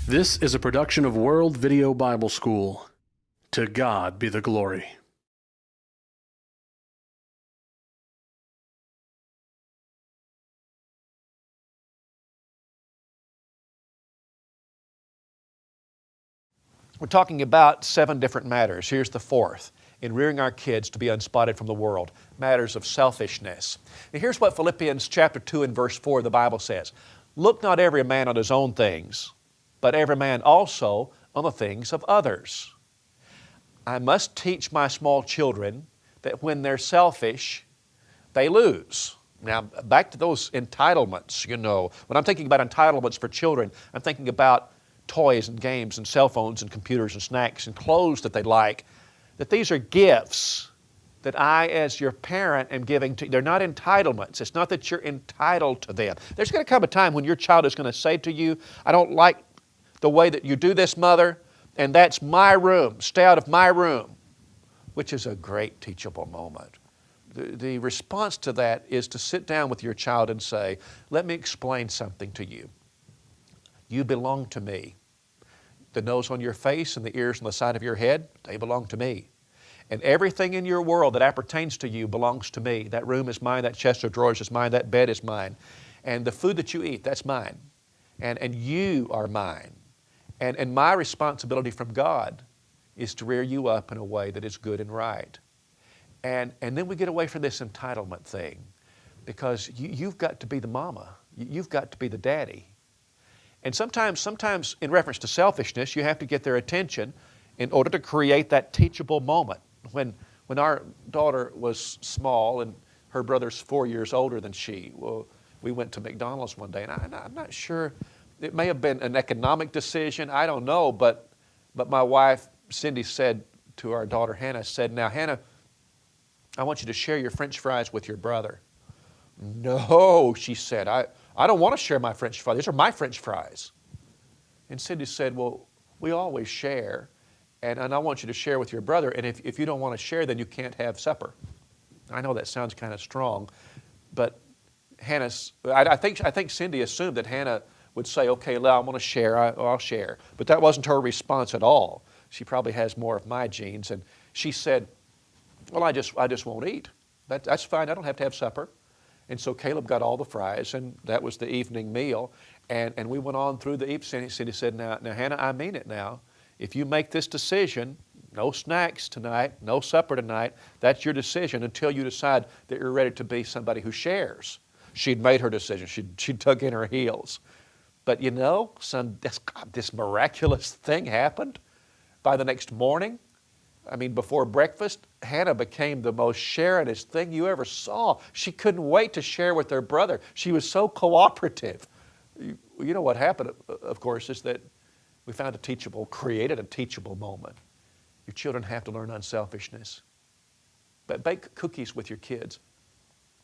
This is a production of World Video Bible School. To God be the glory. We're talking about 7 different matters. Here's the 4th. In rearing our kids to be unspotted from the world, matters of selfishness. And here's what Philippians chapter 2 and verse 4 the Bible says. Look not every man on his own things, but every man also on the things of others. I must teach my small children that when they're selfish, they lose. Now, back to those entitlements, When I'm thinking about entitlements for children, I'm thinking about toys and games and cell phones and computers and snacks and clothes that they like, that these are gifts that I, as your parent, am giving to you. They're not entitlements. It's not that you're entitled to them. There's going to come a time when your child is going to say to you, I don't like the way that you do this, Mother, and that's my room. Stay out of my room, which is a great teachable moment. The response to that is to sit down with your child and say, let me explain something to you. You belong to me. The nose on your face and the ears on the side of your head, they belong to me. And everything in your world that appertains to you belongs to me. That room is mine, that chest of drawers is mine, that bed is mine. And the food that you eat, that's mine. And you are mine. And my responsibility from God is to rear you up in a way that is good and right. And then we get away from this entitlement thing, because you've got to be the mama. You've got to be the daddy. And sometimes in reference to selfishness, you have to get their attention in order to create that teachable moment. When our daughter was small and her brother's 4 years older than she, well, we went to McDonald's one day, and I'm not sure, it may have been an economic decision, I don't know, but my wife, Cindy, said to our daughter, Hannah, now, Hannah, I want you to share your French fries with your brother. No, she said, I don't want to share my French fries. These are my French fries. And Cindy said, well, we always share, and I want you to share with your brother, and if you don't want to share, then you can't have supper. I know that sounds kind of strong, but I think Cindy assumed that Hannah would say, okay, I want to share, I'll share. But that wasn't her response at all. She probably has more of my genes, and she said, well, I just won't eat. That's fine, I don't have to have supper. And so Caleb got all the fries, and that was the evening meal. And we went on through the evening. Cindy said, now, Hannah, I mean it now. If you make this decision, no snacks tonight, no supper tonight, that's your decision until you decide that you're ready to be somebody who shares. She'd made her decision. She dug in her heels. But this miraculous thing happened. By the next morning, before breakfast, Hannah became the most sharingest thing you ever saw. She couldn't wait to share with her brother. She was so cooperative. You know what happened, of course, is that we created a teachable moment. Your children have to learn unselfishness. But bake cookies with your kids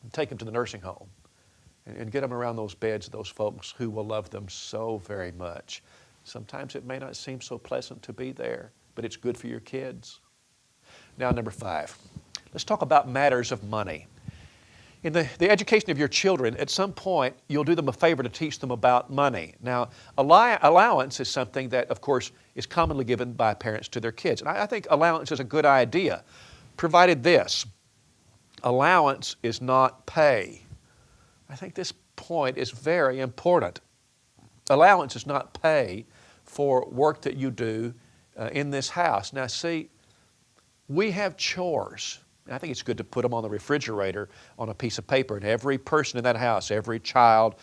and take them to the nursing home and get them around those beds of those folks who will love them so very much. Sometimes it may not seem so pleasant to be there, but it's good for your kids. Now, number 5, let's talk about matters of money. In the education of your children, at some point, you'll do them a favor to teach them about money. Now, allowance is something that, of course, is commonly given by parents to their kids. And I think allowance is a good idea, provided this: allowance is not pay. I think this point is very important. Allowance is not pay for work that you do in this house. Now, see, we have chores. I think it's good to put them on the refrigerator on a piece of paper, and every person in that house, every child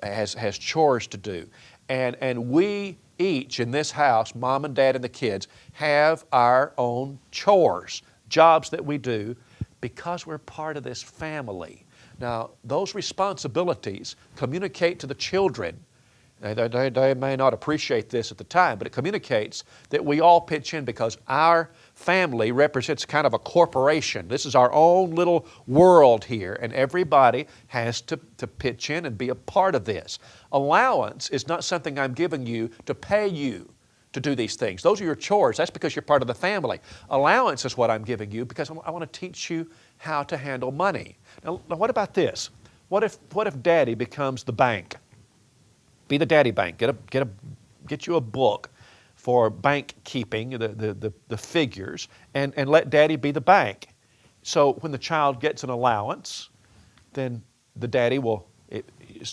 has chores to do. And we each in this house, Mom and Dad and the kids, have our own chores, jobs that we do because we're part of this family. Now, those responsibilities communicate to the children. They may not appreciate this at the time, but it communicates that we all pitch in because our family represents kind of a corporation. This is our own little world here, and everybody has to pitch in and be a part of this. Allowance is not something I'm giving you to pay you to do these things. Those are your chores. That's because you're part of the family. Allowance is what I'm giving you because I want to teach you how to handle money. Now what about this? What if Daddy becomes the bank? Be the daddy bank. Get a get you a book for bank keeping, the figures, and let Daddy be the bank. So when the child gets an allowance, then the daddy will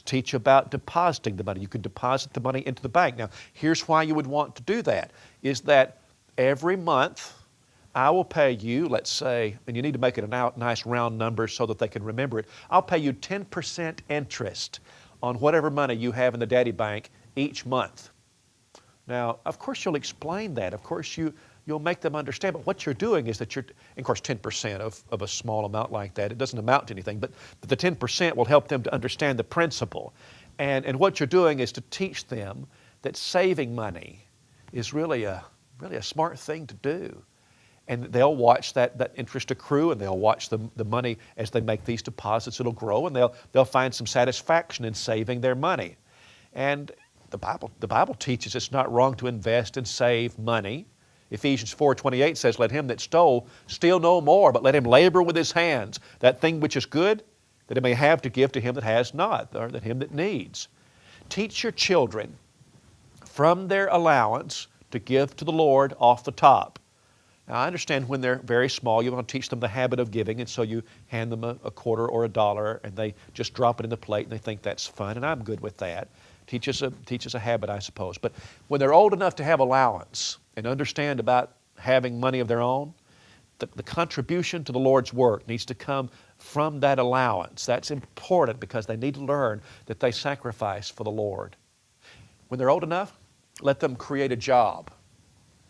teach about depositing the money. You can deposit the money into the bank. Now, here's why you would want to do that, is that every month I will pay you, let's say, and you need to make it a nice round number so that they can remember it, I'll pay you 10% interest on whatever money you have in the daddy bank each month. Now, of course, you'll explain that. Of course, you'll make them understand. But what you're doing is that of course, 10% of a small amount like that, it doesn't amount to anything, but the 10% will help them to understand the principle. And what you're doing is to teach them that saving money is really a smart thing to do. And they'll watch that interest accrue, and they'll watch the money as they make these deposits. It'll grow, and they'll find some satisfaction in saving their money. And the Bible teaches it's not wrong to invest and save money. Ephesians 4:28 says, "Let him that stole steal no more, but let him labor with his hands, that thing which is good, that he may have to give to him that has not, or that him that needs." Teach your children from their allowance to give to the Lord off the top. Now, I understand when they're very small, you want to teach them the habit of giving, and so you hand them a quarter or a dollar, and they just drop it in the plate, and they think that's fun, and I'm good with that. Teach us a habit, I suppose. But when they're old enough to have allowance and understand about having money of their own, the contribution to the Lord's work needs to come from that allowance. That's important because they need to learn that they sacrifice for the Lord. When they're old enough, let them create a job.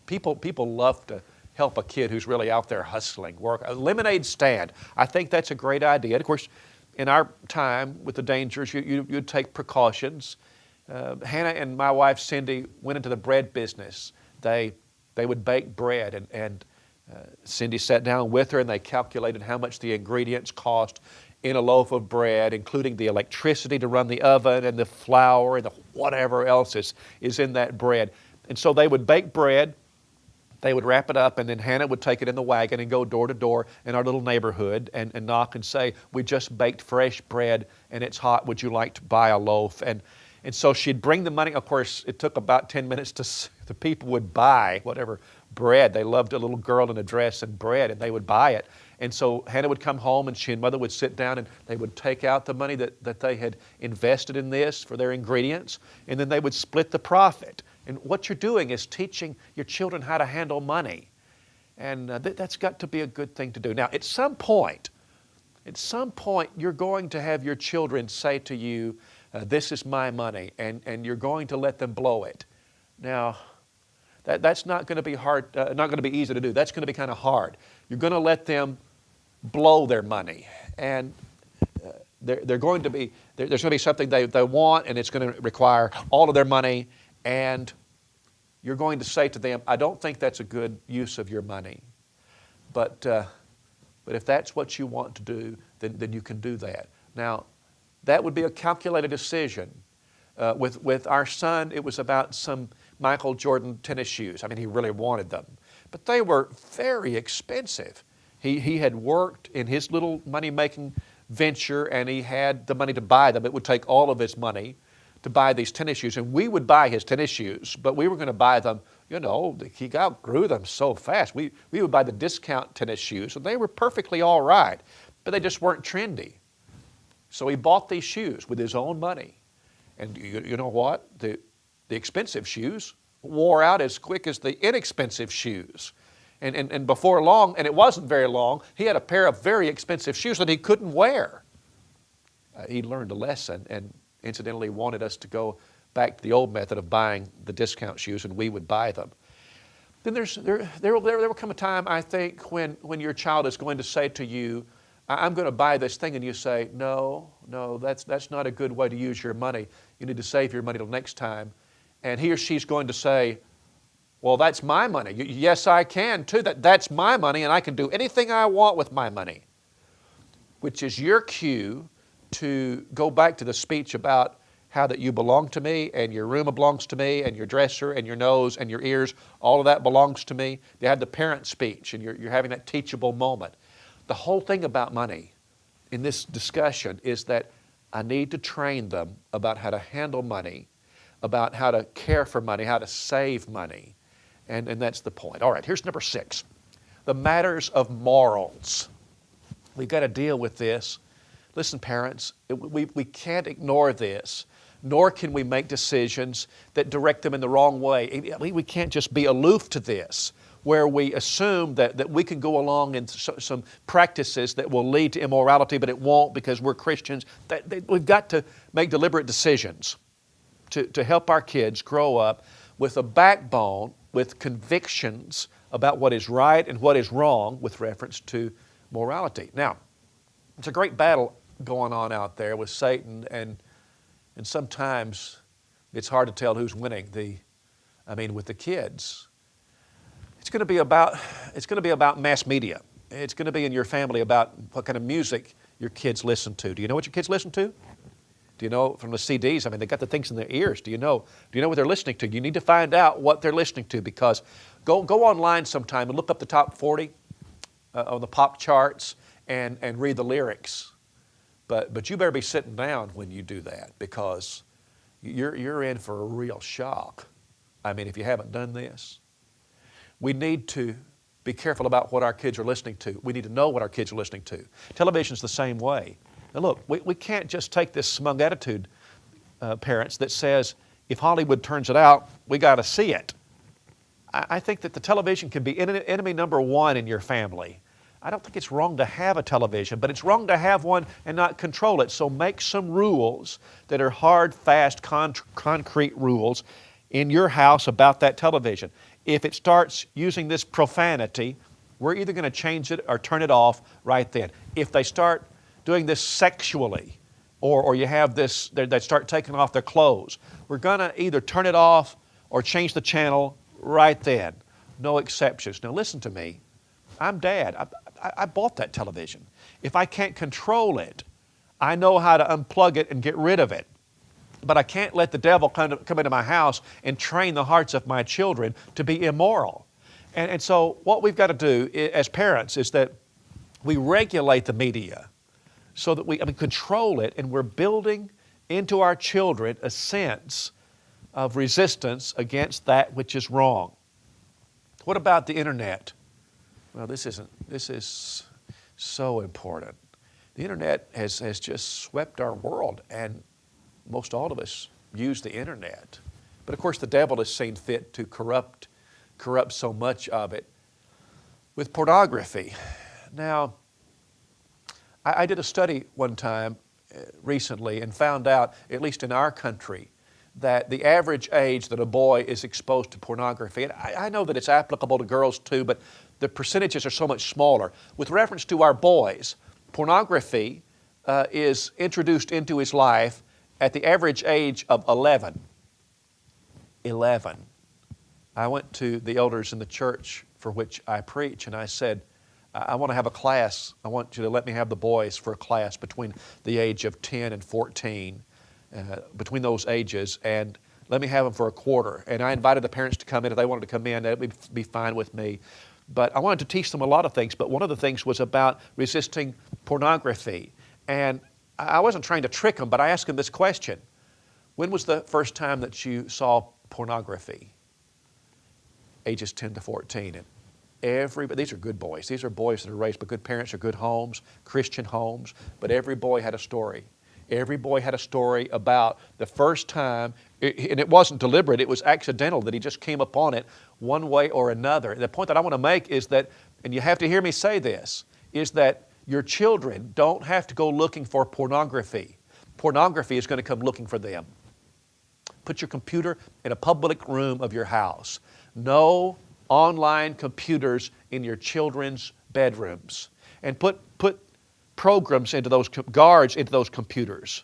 People love to help a kid who's really out there hustling, work. A lemonade stand, I think that's a great idea. And of course, in our time with the dangers, you'd take precautions. Hannah and my wife Cindy went into the bread business. They would bake bread, and Cindy sat down with her, and they calculated how much the ingredients cost in a loaf of bread, including the electricity to run the oven and the flour and the whatever else is in that bread. And so they would bake bread, they would wrap it up, and then Hannah would take it in the wagon and go door to door in our little neighborhood and knock and say, "We just baked fresh bread and it's hot. Would you like to buy a loaf?" And so she'd bring the money. Of course, it took about 10 minutes the people would buy whatever bread. They loved a little girl in a dress and bread, and they would buy it. And so Hannah would come home, and she and Mother would sit down, and they would take out the money that they had invested in this for their ingredients, and then they would split the profit. And what you're doing is teaching your children how to handle money. And that's got to be a good thing to do. Now, at some point, you're going to have your children say to you, "This is my money," and you're going to let them blow it. Now, that's not going to be hard, not going to be easy to do. That's going to be kind of hard. You're going to let them blow their money, and there's going to be something they want, and it's going to require all of their money, and you're going to say to them, "I don't think that's a good use of your money, but if that's what you want to do, then you can do that." Now, that would be a calculated decision. With our son, it was about some Michael Jordan tennis shoes. I mean, he really wanted them, but they were very expensive. He had worked in his little money-making venture, and he had the money to buy them. It would take all of his money to buy these tennis shoes, and we would buy his tennis shoes, but we were going to buy them, he outgrew them so fast. We would buy the discount tennis shoes, and they were perfectly all right, but they just weren't trendy. So he bought these shoes with his own money. And you know what? The expensive shoes wore out as quick as the inexpensive shoes. And before long, and it wasn't very long, he had a pair of very expensive shoes that he couldn't wear. He learned a lesson, and incidentally wanted us to go back to the old method of buying the discount shoes, and we would buy them. Then there will come a time, I think, when your child is going to say to you, "I'm going to buy this thing," and you say, no, that's not a good way to use your money. You need to save your money till next time. And he or she's going to say, "Well, that's my money." "Yes, I can too. That's my money, and I can do anything I want with my money." Which is your cue to go back to the speech about how that you belong to me, and your room belongs to me, and your dresser, and your nose, and your ears, all of that belongs to me. You had the parent speech, and you're having that teachable moment. The whole thing about money in this discussion is that I need to train them about how to handle money, about how to care for money, how to save money. And that's the point. All right, here's number 6. The matters of morals. We've got to deal with this. Listen, parents, we can't ignore this, nor can we make decisions that direct them in the wrong way. We can't just be aloof to this, where we assume that we can go along in some practices that will lead to immorality, but it won't because we're Christians. We've got to make deliberate decisions to help our kids grow up with a backbone, with convictions about what is right and what is wrong with reference to morality. Now, it's a great battle going on out there with Satan, and sometimes it's hard to tell who's winning with the kids. It's going to be about mass media. It's going to be in your family about what kind of music your kids listen to. Do you know what your kids listen to? Do you know from the CDs? They got the things in their ears. Do you know what they're listening to? You need to find out what they're listening to, because go online sometime and look up the top 40 on the pop charts and read the lyrics. But you better be sitting down when you do that, because you're in for a real shock. If you haven't done this. We need to be careful about what our kids are listening to. We need to know what our kids are listening to. Television's the same way. Now look, we can't just take this smug attitude, parents, that says, if Hollywood turns it out, we got to see it. I think that the television can be enemy number 1 in your family. I don't think it's wrong to have a television, but it's wrong to have one and not control it. So make some rules that are hard, fast, concrete rules in your house about that television. If it starts using this profanity, we're either going to change it or turn it off right then. If they start doing this sexually, or you have this, they start taking off their clothes, we're going to either turn it off or change the channel right then. No exceptions. Now listen to me. I'm Dad. I bought that television. If I can't control it, I know how to unplug it and get rid of it. But I can't let the devil come into my house and train the hearts of my children to be immoral. And so what we've got to do as parents is that we regulate the media so that we control it, and we're building into our children a sense of resistance against that which is wrong. What about the internet? Well, this is so important. The internet has just swept our world, and most all of us use the internet. But of course the devil has seen fit to corrupt so much of it with pornography. Now, I did a study one time recently and found out, at least in our country, that the average age that a boy is exposed to pornography, and I know that it's applicable to girls too, but the percentages are so much smaller. With reference to our boys, pornography is introduced into his life at the average age of 11. 11. I went to the elders in the church for which I preach, and I said, I want to have a class. I want you to let me have the boys for a class between the age of 10 and 14, between those ages, and let me have them for a quarter. And I invited the parents to come in. If they wanted to come in, that would be fine with me. But I wanted to teach them a lot of things, but one of the things was about resisting pornography. And I wasn't trying to trick them, but I asked them this question. When was the first time that you saw pornography? Ages 10 to 14. And these are good boys. These are boys that are raised by good parents or good homes, Christian homes, but every boy had a story. Every boy had a story about the first time, and it wasn't deliberate, it was accidental that he just came upon it one way or another. And the point that I want to make is that, and you have to hear me say this, is that your children don't have to go looking for pornography. Pornography is going to come looking for them. Put your computer in a public room of your house. No online computers in your children's bedrooms. And put programs into those, guards into those computers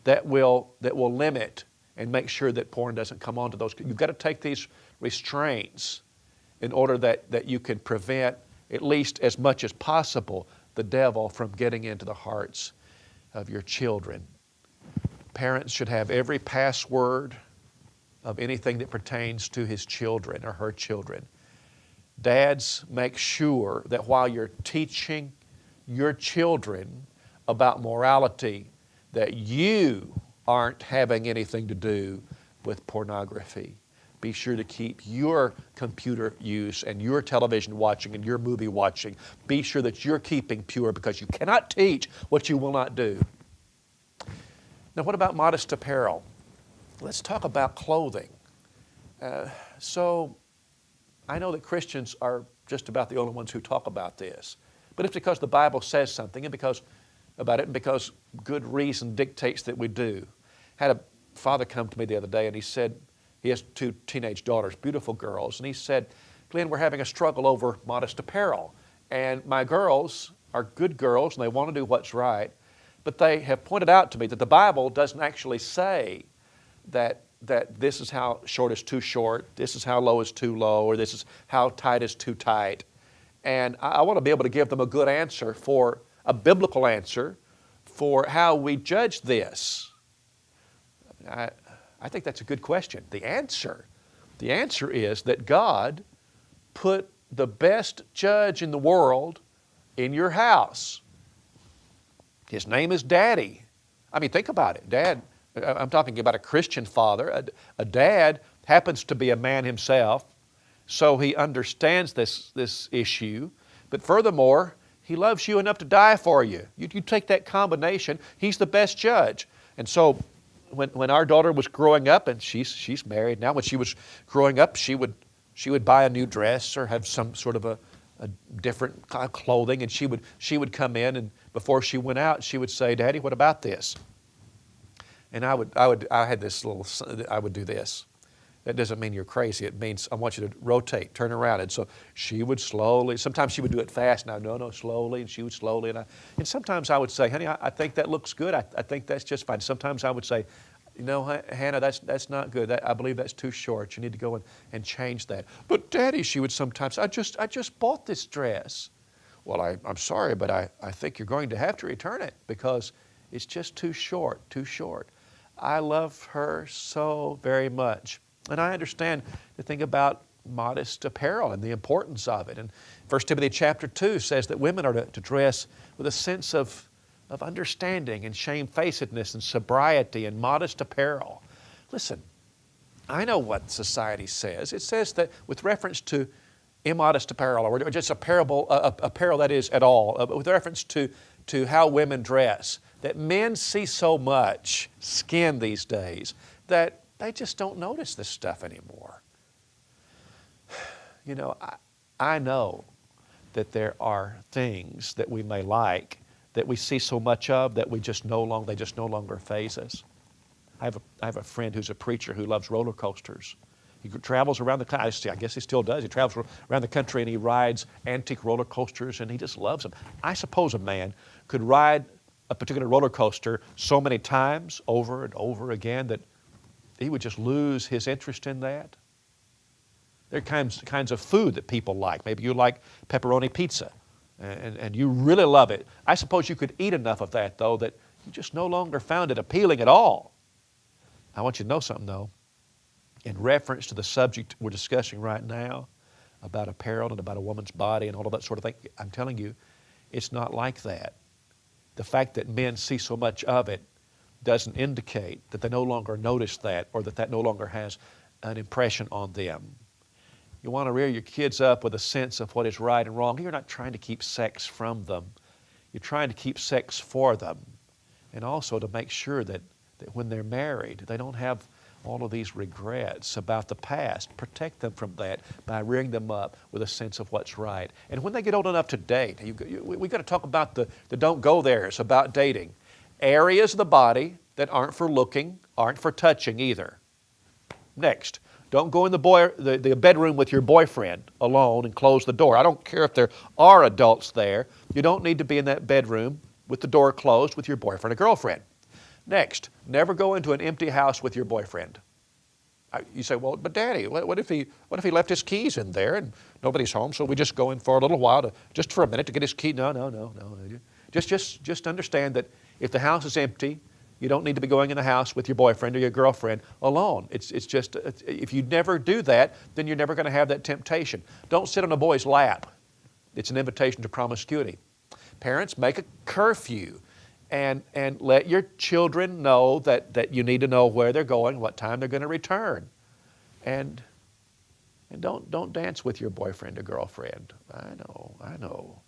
that will limit and make sure that porn doesn't come onto those. You've got to take these restraints in order that you can prevent, at least as much as possible, the devil from getting into the hearts of your children. Parents should have every password of anything that pertains to his children or her children. Dads, make sure that while you're teaching your children about morality, that you aren't having anything to do with pornography. Be sure to keep your computer use and your television watching and your movie watching. Be sure that you're keeping pure, because you cannot teach what you will not do. Now, what about modest apparel? Let's talk about clothing. So I know that Christians are just about the only ones who talk about this. But it's because the Bible says something and because good reason dictates that we do. Had a father come to me the other day and he said, he has 2 teenage daughters, beautiful girls, and he said, Glenn, we're having a struggle over modest apparel. And my girls are good girls and they want to do what's right, but they have pointed out to me that the Bible doesn't actually say that this is how short is too short, this is how low is too low, or this is how tight is too tight. And I want to be able to give them a good answer, for a biblical answer for how we judge this. I think that's a good question. The answer is that God put the best judge in the world in your house. His name is Daddy. I mean, think about it. Dad, I'm talking about a Christian father. A dad happens to be a man himself, so he understands this issue. But furthermore, he loves you enough to die for you. You take that combination, he's the best judge. And so when our daughter was growing up, and she's married now, when she was growing up, she would buy a new dress or have some sort of a different kind of clothing, and she would come in, and before she went out, she would say, Daddy, what about this? And I would do this. That doesn't mean you're crazy. It means I want you to rotate, turn around. And so she would slowly, sometimes she would do it fast. Now, no, slowly. And she would slowly. And sometimes I would say, honey, I think that looks good. I think that's just fine. Sometimes I would say, you know, Hannah, that's not good. I believe that's too short. You need to go and change that. But Daddy, she would sometimes, I just bought this dress. Well, I'm sorry, but I think you're going to have to return it because it's just too short, too short. I love her so very much. And I understand the thing about modest apparel and the importance of it. And 1 Timothy chapter 2 says that women are to dress with a sense of understanding and shamefacedness and sobriety and modest apparel. Listen, I know what society says. It says that with reference to immodest apparel or just apparel that is at all, with reference to how women dress, that men see so much skin these days that they just don't notice this stuff anymore. You know, I know that there are things that we may like that we see so much of that they just no longer faze us. I have a friend who's a preacher who loves roller coasters. He travels around the country. I guess he still does. He travels around the country and he rides antique roller coasters and he just loves them. I suppose a man could ride a particular roller coaster so many times over and over again that he would just lose his interest in that. There are kinds of food that people like. Maybe you like pepperoni pizza and you really love it. I suppose you could eat enough of that, though, that you just no longer found it appealing at all. I want you to know something, though. In reference to the subject we're discussing right now about apparel and about a woman's body and all of that sort of thing, I'm telling you, it's not like that. The fact that men see so much of it doesn't indicate that they no longer notice that or that no longer has an impression on them. You want to rear your kids up with a sense of what is right and wrong. You're not trying to keep sex from them. You're trying to keep sex for them. And also to make sure that when they're married, they don't have all of these regrets about the past. Protect them from that by rearing them up with a sense of what's right. And when they get old enough to date, we've got to talk about the don't go there's about dating. Areas of the body that aren't for looking, aren't for touching either. Next, don't go in the bedroom with your boyfriend alone and close the door. I don't care if there are adults there. You don't need to be in that bedroom with the door closed with your boyfriend or girlfriend. Next, never go into an empty house with your boyfriend. You say, well, but Daddy, what if he left his keys in there and nobody's home, so we just go in for a little while, just for a minute to get his key? No. Just understand that if the house is empty, you don't need to be going in the house with your boyfriend or your girlfriend alone. It's just, if you never do that, then you're never going to have that temptation. Don't sit on a boy's lap. It's an invitation to promiscuity. Parents, make a curfew and let your children know that you need to know where they're going, what time they're going to return. And don't dance with your boyfriend or girlfriend. I know.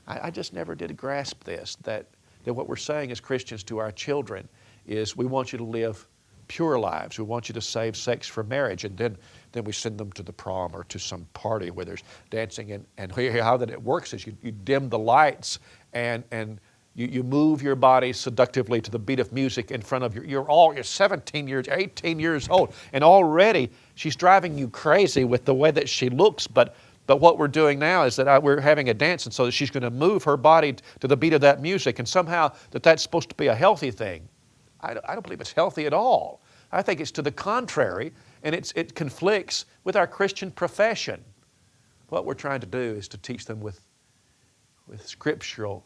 I just never did grasp this, that what we're saying as Christians to our children is we want you to live pure lives. We want you to save sex for marriage. And then we send them to the prom or to some party where there's dancing. And how that it works is you dim the lights and you move your body seductively to the beat of music in front of you're 17 years, 18 years old. And already she's driving you crazy with the way that she looks. But what we're doing now is that we're having a dance, and so that she's going to move her body to the beat of that music, and somehow that's supposed to be a healthy thing. I don't believe it's healthy at all. I think it's to the contrary, and it conflicts with our Christian profession. What we're trying to do is to teach them with scriptural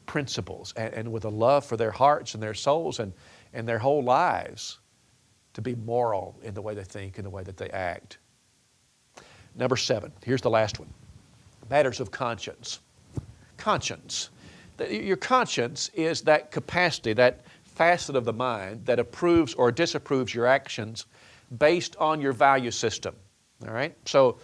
principles and with a love for their hearts and their souls and their whole lives to be moral in the way they think and the way that they act. Number 7, here's the last one. Matters of conscience. Conscience. Your conscience is that capacity, that facet of the mind that approves or disapproves your actions based on your value system. All right? So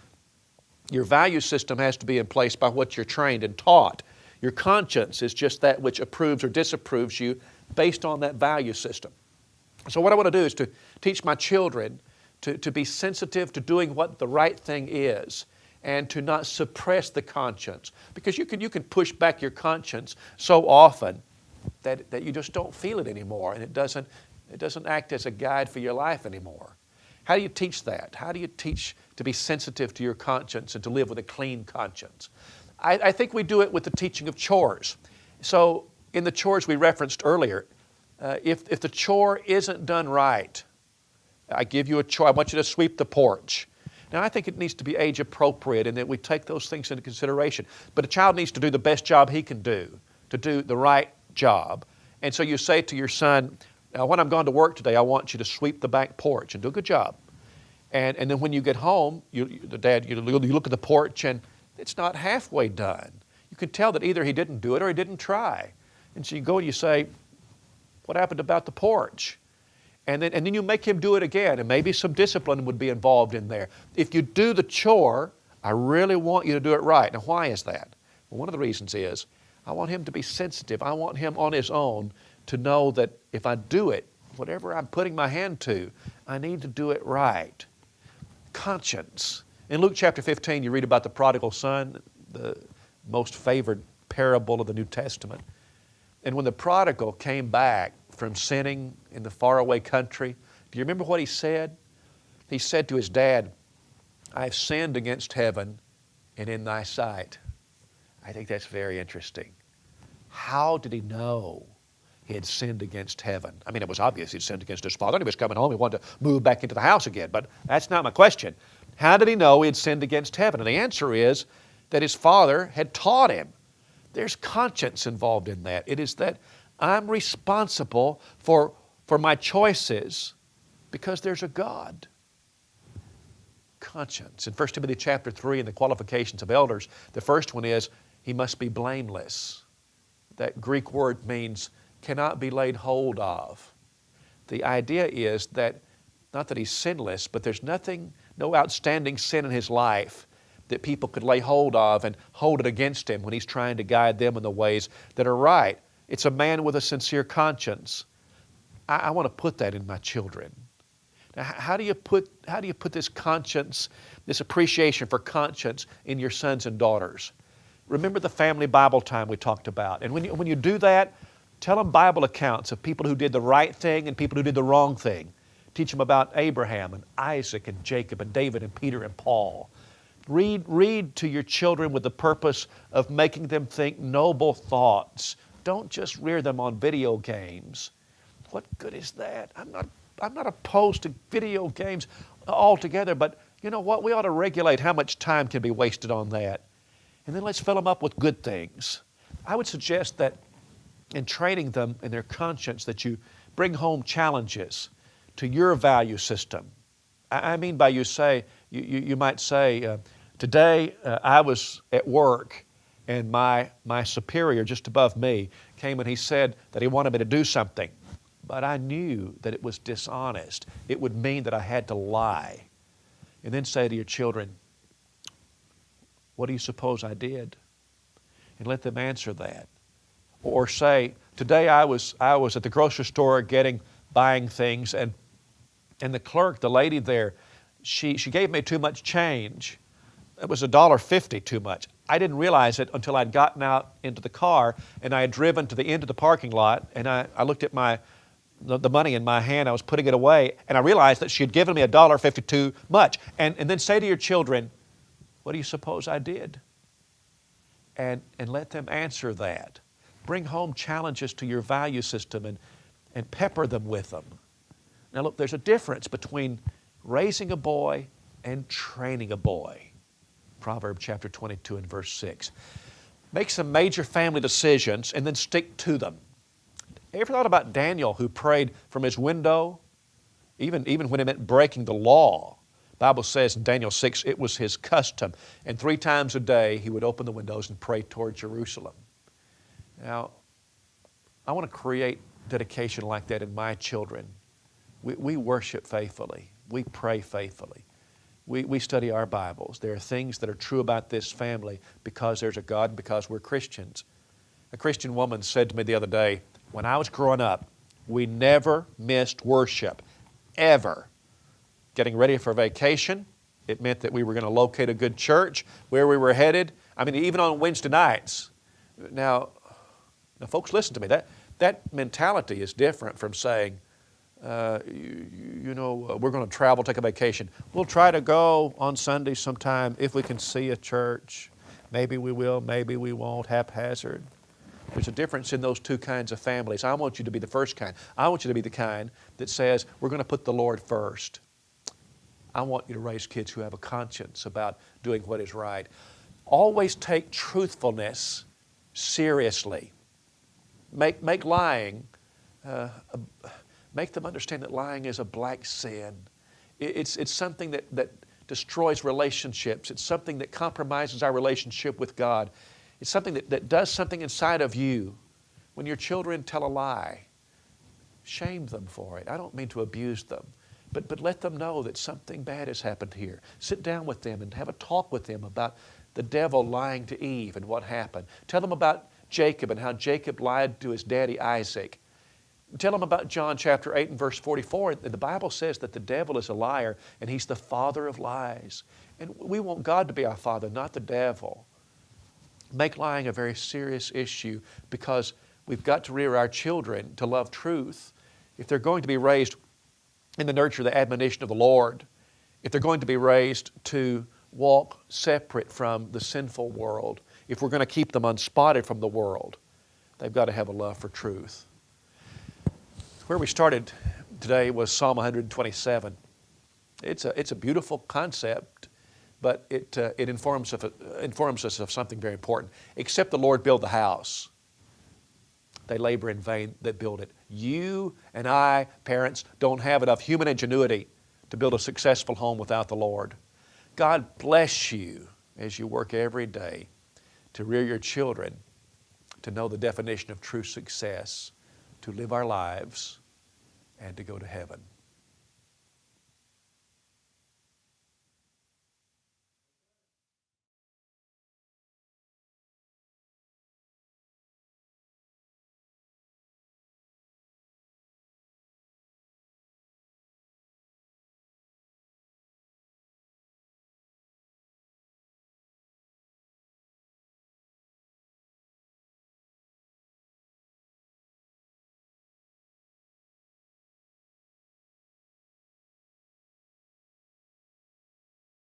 your value system has to be in place by what you're trained and taught. Your conscience is just that which approves or disapproves you based on that value system. So what I want to do is to teach my children to be sensitive to doing what the right thing is and to not suppress the conscience. Because you can push back your conscience so often that you just don't feel it anymore, and it doesn't act as a guide for your life anymore. How do you teach that? How do you teach to be sensitive to your conscience and to live with a clean conscience? I think we do it with the teaching of chores. So in the chores we referenced earlier, if the chore isn't done right, I give you a chore, I want you to sweep the porch. Now I think it needs to be age appropriate and that we take those things into consideration. But a child needs to do the best job he can do, to do the right job. And so you say to your son, now when I'm going to work today, I want you to sweep the back porch and do a good job. And then when you get home, you look at the porch and it's not halfway done. You can tell that either he didn't do it or he didn't try. And so you go and you say, what happened about the porch? And then you make him do it again, and maybe some discipline would be involved in there. If you do the chore, I really want you to do it right. Now, why is that? Well, one of the reasons is I want him to be sensitive. I want him on his own to know that if I do it, whatever I'm putting my hand to, I need to do it right. Conscience. In Luke chapter 15, you read about the prodigal son, the most favored parable of the New Testament. And when the prodigal came back from sinning in the faraway country, do you remember what he said? He said to his dad, I've sinned against heaven and in thy sight. I think that's very interesting. How did he know he had sinned against heaven? I mean, it was obvious he'd sinned against his father and he was coming home. He wanted to move back into the house again, but that's not my question. How did he know he had sinned against heaven? And the answer is that his father had taught him. There's conscience involved in that. It is that I'm responsible for my choices because there's a God. Conscience. In 1 Timothy chapter 3 in the qualifications of elders, the first one is he must be blameless. That Greek word means cannot be laid hold of. The idea is that not that he's sinless, but there's no outstanding sin in his life that people could lay hold of and hold it against him when he's trying to guide them in the ways that are right. It's a man with a sincere conscience. I want to put that in my children. Now, how do you put this conscience, this appreciation for conscience in your sons and daughters? Remember the family Bible time we talked about. And when you do that, tell them Bible accounts of people who did the right thing and people who did the wrong thing. Teach them about Abraham and Isaac and Jacob and David and Peter and Paul. Read to your children with the purpose of making them think noble thoughts. Don't just rear them on video games. What good is that? I'm not opposed to video games altogether, but you know what? We ought to regulate how much time can be wasted on that. And then let's fill them up with good things. I would suggest that in training them in their conscience that you bring home challenges to your value system. I mean by you might say, today I was at work and my superior just above me came and he said that he wanted me to do something. But I knew that it was dishonest. It would mean that I had to lie. And then say to your children, what do you suppose I did? And let them answer that. Or say, today I was at the grocery store buying things, and the clerk, the lady there, she gave me too much change. It was $1.50 too much. I didn't realize it until I'd gotten out into the car and I had driven to the end of the parking lot, and I looked at the money in my hand. I was putting it away, and I realized that she had given me $1.50 too much. And then say to your children, what do you suppose I did? And let them answer that. Bring home challenges to your value system and pepper them with them. Now look, there's a difference between raising a boy and training a boy. Proverbs chapter 22 and verse 6. Make some major family decisions and then stick to them. Ever thought about Daniel, who prayed from his window, even when it meant breaking the law? The Bible says in Daniel 6, it was his custom. And 3 times a day he would open the windows and pray toward Jerusalem. Now, I want to create dedication like that in my children. We worship faithfully. We pray faithfully. We study our Bibles. There are things that are true about this family because there's a God and because we're Christians. A Christian woman said to me the other day, when I was growing up, we never missed worship, ever. Getting ready for vacation, it meant that we were going to locate a good church, where we were headed. I mean, even on Wednesday nights. Now folks, listen to me. That mentality is different from saying, we're going to travel, take a vacation. We'll try to go on Sunday sometime if we can see a church. Maybe we will, maybe we won't, haphazard. There's a difference in those two kinds of families. I want you to be the first kind. I want you to be the kind that says, we're going to put the Lord first. I want you to raise kids who have a conscience about doing what is right. Always take truthfulness seriously. Make lying, make them understand that lying is a black sin. It's something that destroys relationships. It's something that compromises our relationship with God. It's something that does something inside of you. When your children tell a lie, shame them for it. I don't mean to abuse them, but let them know that something bad has happened here. Sit down with them and have a talk with them about the devil lying to Eve and what happened. Tell them about Jacob and how Jacob lied to his daddy Isaac. Tell them about John chapter 8 and verse 44. The Bible says that the devil is a liar and he's the father of lies. And we want God to be our father, not the devil. Make lying a very serious issue because we've got to rear our children to love truth. If they're going to be raised in the nurture, the admonition of the Lord, if they're going to be raised to walk separate from the sinful world, if we're going to keep them unspotted from the world, they've got to have a love for truth. Where we started today was Psalm 127. It's a beautiful concept, but it informs us of something very important. Except the Lord build the house, they labor in vain that build it. You and I, parents, don't have enough human ingenuity to build a successful home without the Lord. God bless you as you work every day to rear your children to know the definition of true success, to live our lives, and to go to heaven.